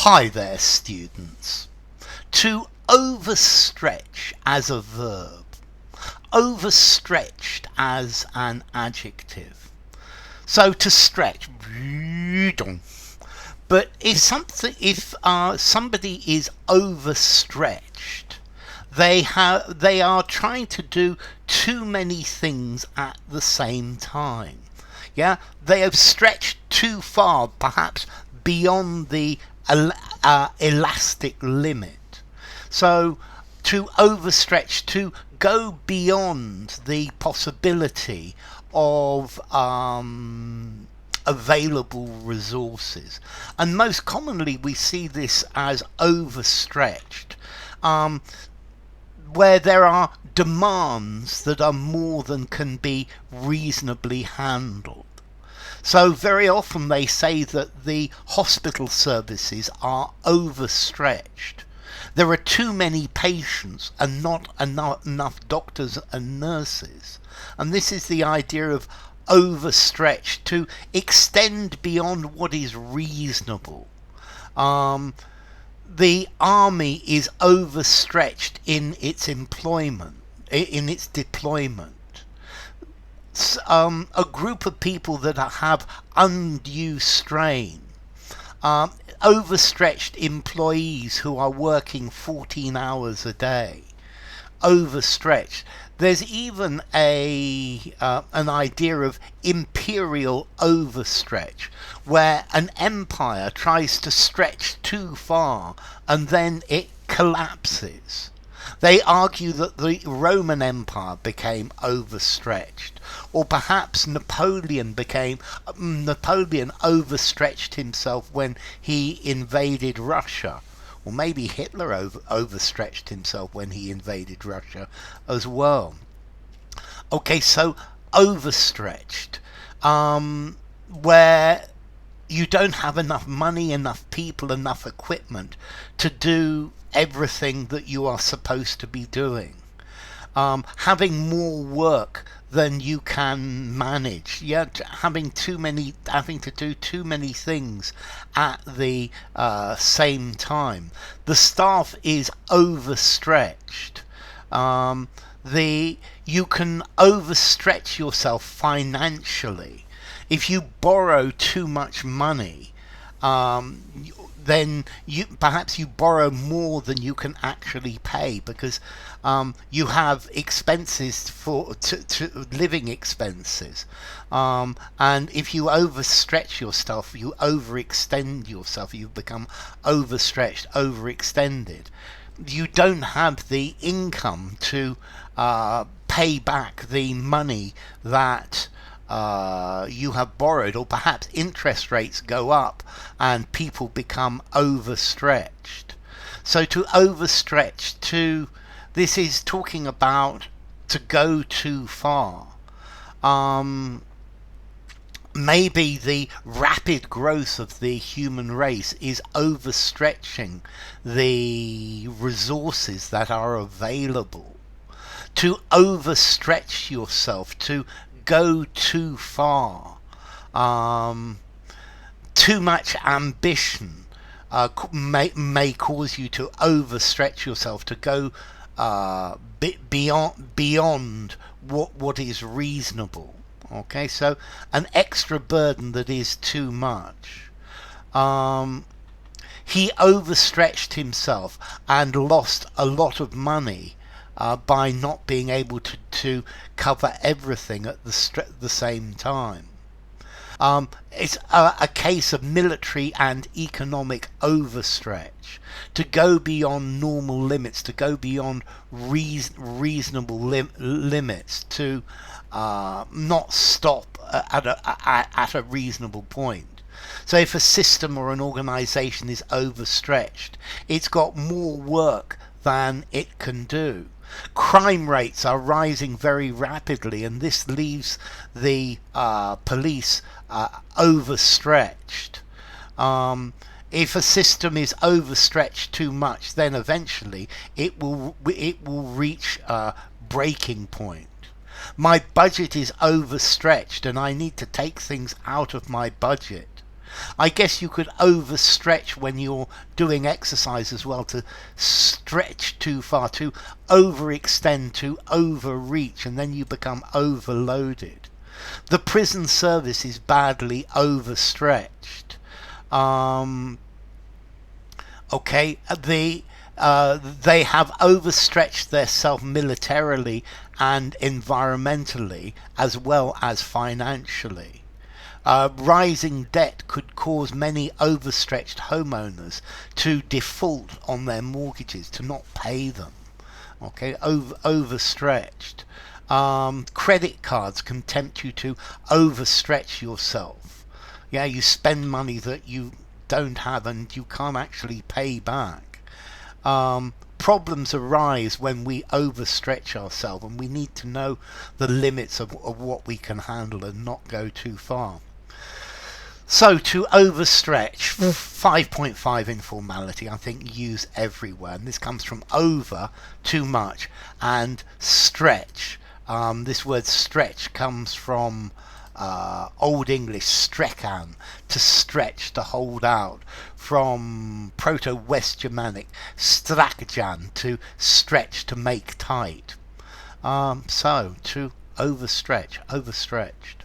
Hi there, students. To overstretch as a verb, overstretched as an adjective. So to stretch, but if somebody is overstretched, they are trying to do too many things at the same time. Yeah, they have stretched too far, perhaps beyond the elastic limit. So to overstretch, to go beyond the possibility of available resources. And most commonly we see this as overstretched, where there are demands that are more than can be reasonably handled. So very often they say that the hospital services are overstretched. There are too many patients and not enough doctors and nurses. And this is the idea of overstretched, to extend beyond what is reasonable. The army is overstretched in its employment, in its deployment. A group of people that have undue strain, overstretched employees who are working 14 hours a day, overstretched. There's even an idea of imperial overstretch, where an empire tries to stretch too far and then it collapses. They argue that the Roman Empire became overstretched, or perhaps Napoleon overstretched himself when he invaded Russia. Or maybe Hitler overstretched himself when he invaded Russia as well. Okay, so overstretched, where you don't have enough money, enough people, enough equipment to do everything that you are supposed to be doing. Having more work than you can manage. Yeah, having to do too many things at the same time. The staff is overstretched. You can overstretch yourself financially. If you borrow too much money, then perhaps you borrow more than you can actually pay, because you have expenses to living expenses, and if you overstretch yourself, you overextend yourself, you become overstretched, overextended. You don't have the income to pay back the money that you have borrowed, or perhaps interest rates go up and people become overstretched. So to overstretch, this is talking about to go too far. Maybe the rapid growth of the human race is overstretching the resources that are available. To overstretch yourself, to go too far. Too much ambition may cause you to overstretch yourself, to go beyond what is reasonable. Okay, so an extra burden that is too much. He overstretched himself and lost a lot of money by not being able to cover everything at the same time. It's a case of military and economic overstretch, to go beyond normal limits, to go beyond reasonable limits, to not stop at a reasonable point. So if a system or an organization is overstretched, it's got more work than it can do. Crime rates are rising very rapidly, and this leaves the police overstretched. If a system is overstretched too much, then eventually it will reach a breaking point. My budget is overstretched and I need to take things out of my budget. I guess you could overstretch when you're doing exercise as well, to stretch too far, to overextend, to overreach, and then you become overloaded. The prison service is badly overstretched. Okay, they have overstretched themselves militarily and environmentally, as well as financially. Rising debt could cause many overstretched homeowners to default on their mortgages, to not pay them. Okay, overstretched. Credit cards can tempt you to overstretch yourself. Yeah, you spend money that you don't have and you can't actually pay back. Problems arise when we overstretch ourselves, and we need to know the limits of what we can handle and not go too far. So to overstretch, 5.5 informality, I think use everywhere. And this comes from over, too much, and stretch. This word stretch comes from Old English strekan, to stretch, to hold out, from Proto-West Germanic strakjan, to stretch, to make tight. So to overstretch, overstretched.